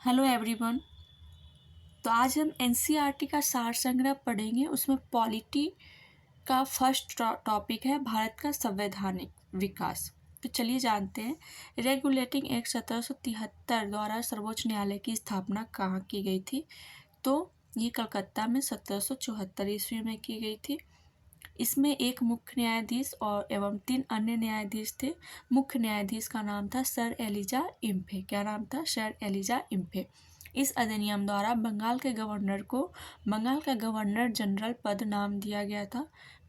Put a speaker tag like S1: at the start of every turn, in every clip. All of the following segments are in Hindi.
S1: Hello everyone. तो आज हम एनसीईआरटी का सार संग्रह पढ़ेंगे। उसमें पॉलिटी का फर्स्ट टॉपिक है भारत का संवैधानिक विकास। तो चलिए जानते हैं, रेगुलेटिंग एक्ट 1773 द्वारा सर्वोच्च न्यायालय की स्थापना कहाँ की गई थी? तो ये कलकत्ता में 1774 ईस्वी में की गई थी। इसमें एक मुख्य न्यायाधीश और एवं 3 अन्य न्यायाधीश थे। मुख्य न्यायाधीश का नाम था सर एलिजा इम्फे। क्या नाम था? Sir Elijah Impey. इस अधिनियम द्वारा बंगाल के गवर्नर को बंगाल का गवर्नर जनरल पद नाम दिया गया था।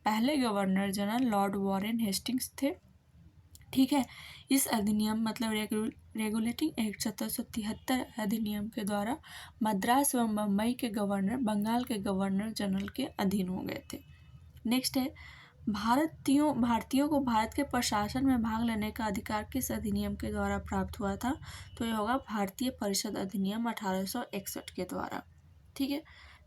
S1: पहले governor general Lord Warren Hastings थे। ठीक है। इस अधिनियम मतलब रेगुलेटिंग एक्ट 1773 अधिनियम के द्वारा मद्रास एवं बम्बई के गवर्नर बंगाल के गवर्नर जनरल के अधीन हो गए थे। नेक्स्ट है, भारतीयों को भारत के प्रशासन में भाग लेने का अधिकार किस अधिनियम के द्वारा प्राप्त हुआ था? तो यह होगा भारतीय परिषद अधिनियम 1861 के द्वारा। ठीक है।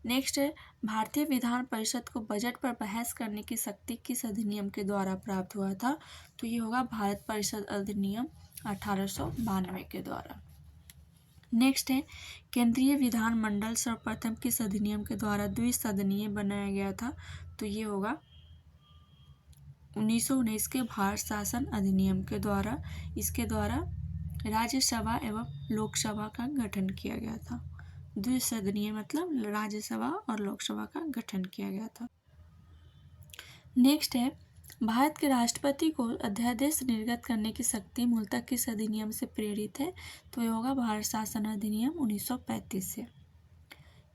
S1: नेक्स्ट है, भारतीय विधान परिषद को बजट पर बहस करने की शक्ति किस अधिनियम के द्वारा प्राप्त हुआ था? तो ये होगा भारत परिषद अधिनियम 1892 के द्वारा। नेक्स्ट है, केंद्रीय विधानमंडल सर्वप्रथम किस अधिनियम के द्वारा द्विसदनीय बनाया गया था? तो ये होगा 1919 के भारत शासन अधिनियम के द्वारा। इसके द्वारा राज्यसभा एवं लोकसभा का गठन किया गया था। द्विसदनीय मतलब राज्यसभा और लोकसभा का गठन किया गया था। नेक्स्ट है, भारत के राष्ट्रपति को अध्यादेश निर्गत करने की शक्ति मूलतः किस अधिनियम से प्रेरित है? तो यह होगा भारत शासन अधिनियम 1935 से।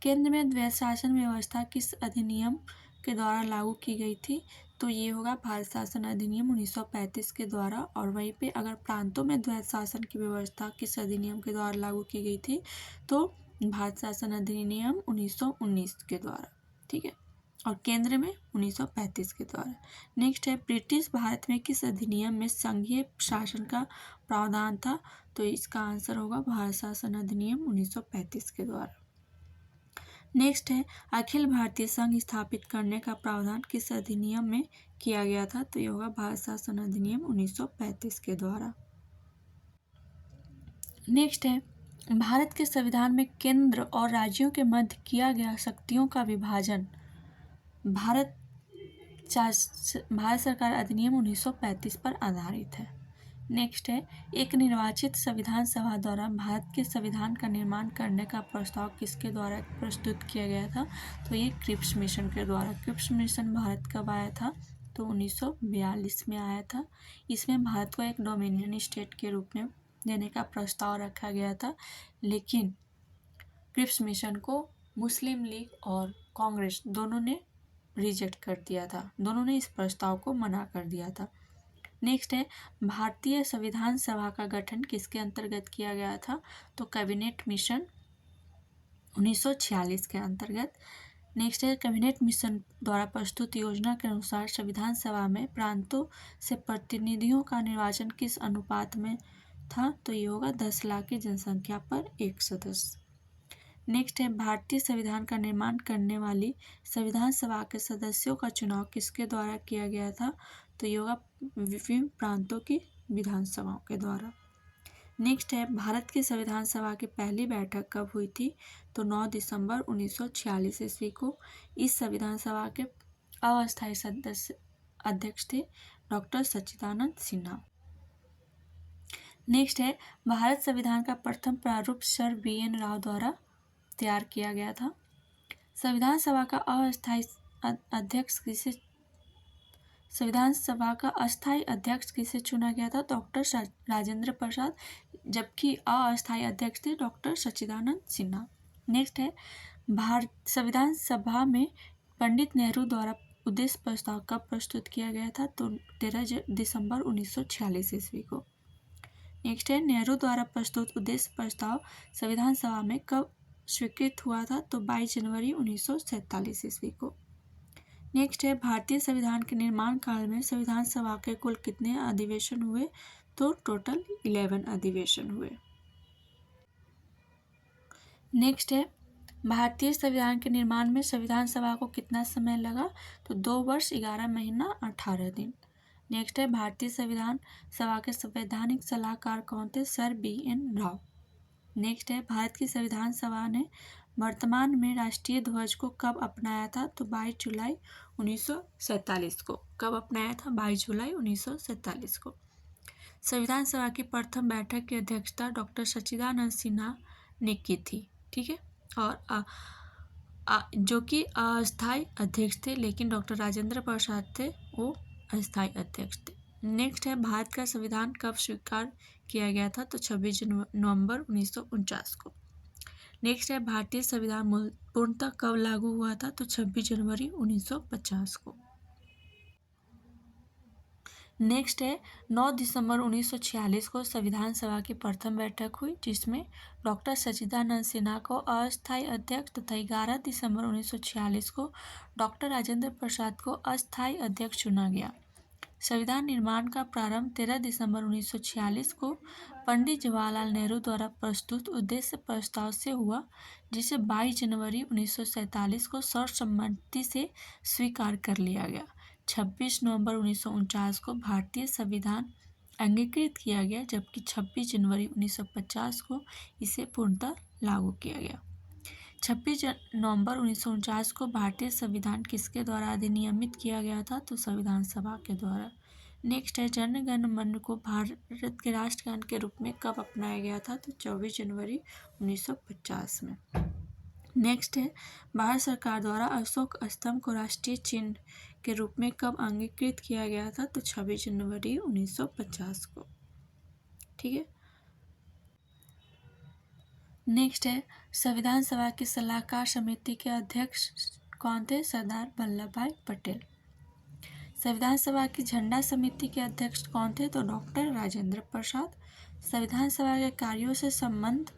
S1: केंद्र में द्वैध शासन व्यवस्था किस अधिनियम के द्वारा लागू की गई थी? तो ये होगा भारत शासन अधिनियम 1935 के द्वारा। और वहीं पे अगर प्रांतों में द्वैध शासन की व्यवस्था किस अधिनियम के द्वारा लागू की गई थी? तो भारत शासन अधिनियम 1919 के द्वारा। ठीक है। और केंद्र में 1935 के द्वारा। नेक्स्ट है, ब्रिटिश भारत में किस अधिनियम में संघीय शासन का प्रावधान था? तो इसका आंसर होगा भारत शासन अधिनियम 1935 के द्वारा। नेक्स्ट है, अखिल भारतीय संघ स्थापित करने का प्रावधान किस अधिनियम में किया गया था? तो ये होगा भारत शासन अधिनियम 1935 के द्वारा। नेक्स्ट है, भारत के संविधान में केंद्र और राज्यों के मध्य किया गया शक्तियों का विभाजन भारत सरकार अधिनियम 1935 पर आधारित है। नेक्स्ट है, एक निर्वाचित संविधान सभा द्वारा भारत के संविधान का निर्माण करने का प्रस्ताव किसके द्वारा प्रस्तुत किया गया था? तो ये क्रिप्स मिशन के द्वारा। क्रिप्स मिशन भारत कब आया था? तो 1942 में आया था। इसमें भारत को एक डोमिनियन स्टेट के रूप में देने का प्रस्ताव रखा गया था, लेकिन क्रिप्स मिशन को मुस्लिम लीग और कांग्रेस दोनों ने रिजेक्ट कर दिया था। दोनों ने इस प्रस्ताव को मना कर दिया था। नेक्स्ट है, भारतीय संविधान सभा का गठन किसके अंतर्गत किया गया था? तो कैबिनेट मिशन 1946 के अंतर्गत। नेक्स्ट है, कैबिनेट मिशन द्वारा प्रस्तुत योजना के अनुसार संविधान सभा में प्रांतों से प्रतिनिधियों का निर्वाचन किस अनुपात में था? तो ये होगा 10 लाख की जनसंख्या पर एक सदस्य। नेक्स्ट है, भारतीय संविधान का निर्माण करने वाली संविधान सभा के सदस्यों का चुनाव किसके द्वारा किया गया था? तो ये होगा विभिन्न प्रांतों की विधानसभाओं के द्वारा। नेक्स्ट है, भारत की संविधान सभा की पहली बैठक कब हुई थी? तो 9 दिसंबर 1946 ईस्वी को। इस संविधान सभा के अस्थायी सदस्य अध्यक्ष थे डॉक्टर सच्चिदानंद सिन्हा। नेक्स्ट है, भारत संविधान का प्रथम प्रारूप सर BN राव द्वारा तैयार किया गया था। संविधान सभा का अस्थायी अध्यक्ष किसे चुना गया था? डॉक्टर राजेंद्र प्रसाद, जबकि अस्थायी अध्यक्ष थे डॉक्टर सच्चिदानंद सिन्हा। नेक्स्ट है, संविधान सभा में पंडित नेहरू द्वारा उद्देश्य प्रस्ताव कब प्रस्तुत किया गया था? तो 13 दिसंबर 1946 ईस्वी को। नेक्स्ट है, नेहरू द्वारा प्रस्तुत उद्देश्य प्रस्ताव संविधान सभा में कब स्वीकृत हुआ था? तो 22 जनवरी 1947 ईस्वी को। नेक्स्ट है, भारतीय संविधान के निर्माण काल में संविधान सभा के कुल कितने अधिवेशन हुए? तो टोटल 11 अधिवेशन हुए। नेक्स्ट है, भारतीय संविधान के निर्माण में संविधान सभा को कितना समय लगा? तो 2 वर्ष 11 महीना 18 दिन। नेक्स्ट है, भारतीय संविधान सभा के संवैधानिक सलाहकार कौन थे? Sir BN Rao. नेक्स्ट है भारत की संविधान सभा ने वर्तमान में राष्ट्रीय ध्वज को कब अपनाया था? तो 22 जुलाई 1947 को। कब अपनाया था? 22 जुलाई 1947 को। संविधान सभा की प्रथम बैठक की अध्यक्षता डॉक्टर सच्चिदानंद सिन्हा ने की थी। ठीक है, और जो कि अस्थायी अध्यक्ष थे, लेकिन डॉक्टर राजेंद्र प्रसाद थे वो अस्थायी अध्यक्ष थे। नेक्स्ट है भारत का संविधान कब स्वीकार किया गया था? तो 26 नवंबर 1949 को। नेक्स्ट है भारतीय संविधान पूर्णतः कब लागू हुआ था? तो 26 जनवरी 1950 को। नेक्स्ट है 9 दिसंबर 1946 को संविधान सभा की प्रथम बैठक हुई, जिसमें डॉक्टर सच्चिदानंद सिन्हा को अस्थायी अध्यक्ष तथा 11 दिसंबर 1946 को डॉक्टर राजेंद्र प्रसाद को अस्थायी अध्यक्ष चुना गया। संविधान निर्माण का प्रारंभ 13 दिसंबर 1946 को पंडित जवाहरलाल नेहरू द्वारा प्रस्तुत उद्देश्य प्रस्ताव से हुआ, जिसे 22 जनवरी 1947 को सर्वसम्मति से स्वीकार कर लिया गया। 26 नवंबर 1949 को भारतीय संविधान अंगीकृत किया गया, जबकि 26 जनवरी 1950 को इसे पूर्णतः लागू किया गया। 26 नवंबर 1949 को भारतीय संविधान किसके द्वारा अधिनियमित किया गया था? तो संविधान सभा के द्वारा। नेक्स्ट है जन गण मन को भारत के राष्ट्रगान के रूप में कब अपनाया गया था? तो 24 जनवरी 1950 में। नेक्स्ट है भारत सरकार द्वारा अशोक स्तंभ को राष्ट्रीय चिन्ह के रूप में कब अंगीकृत किया गया था? तो 26 जनवरी 1950 को। ठीक है, नेक्स्ट है संविधान सभा की सलाहकार समिति के अध्यक्ष कौन थे? सरदार वल्लभ भाई पटेल। संविधान सभा की झंडा समिति के अध्यक्ष कौन थे? तो डॉक्टर राजेंद्र प्रसाद। संविधान सभा के कार्यों से संबंधित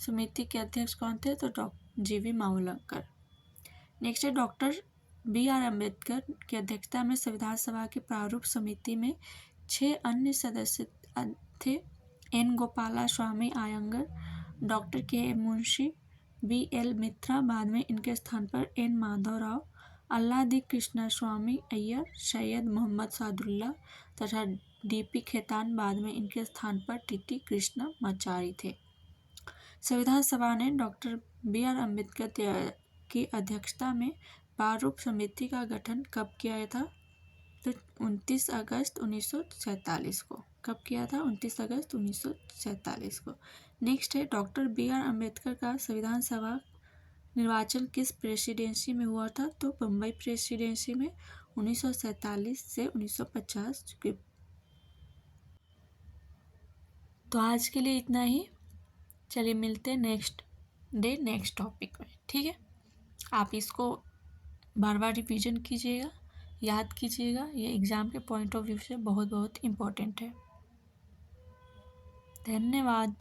S1: समिति के अध्यक्ष कौन थे? तो डॉक्टर जीवी मावलंकर। नेक्स्ट है डॉक्टर बी.आर. अम्बेडकर की अध्यक्षता में संविधान सभा की प्रारूप समिति में 6 अन्य सदस्य थे। एन गोपाला स्वामी आयंगर, डॉक्टर के मुंशी, बी.एल. मित्रा, बाद में इनके स्थान पर एन माधवराव, अल्लादी कृष्णा स्वामी अय्यर, सैयद मोहम्मद सादुल्ला तथा डी.पी. खेतान, बाद में इनके स्थान पर टी.टी. कृष्णमाचारी थे। संविधान सभा ने डॉक्टर बी.आर. अम्बेडकर की अध्यक्षता में प्रारूप समिति का गठन कब किया था? तो 29 अगस्त 1947 को। कब किया था? 29 अगस्त 1947 को। नेक्स्ट है डॉक्टर बी.आर. अम्बेडकर का संविधान सभा निर्वाचन किस प्रेसिडेंसी में हुआ था? तो बम्बई प्रेसिडेंसी में 1947 से 1950 के। तो आज के लिए इतना ही। चलिए मिलते हैं नेक्स्ट डे नेक्स्ट टॉपिक में। ठीक है, आप इसको बार बार रिवीजन कीजिएगा, याद कीजिएगा, ये एग्ज़ाम के पॉइंट ऑफ व्यू से बहुत बहुत इम्पोर्टेंट है। धन्यवाद।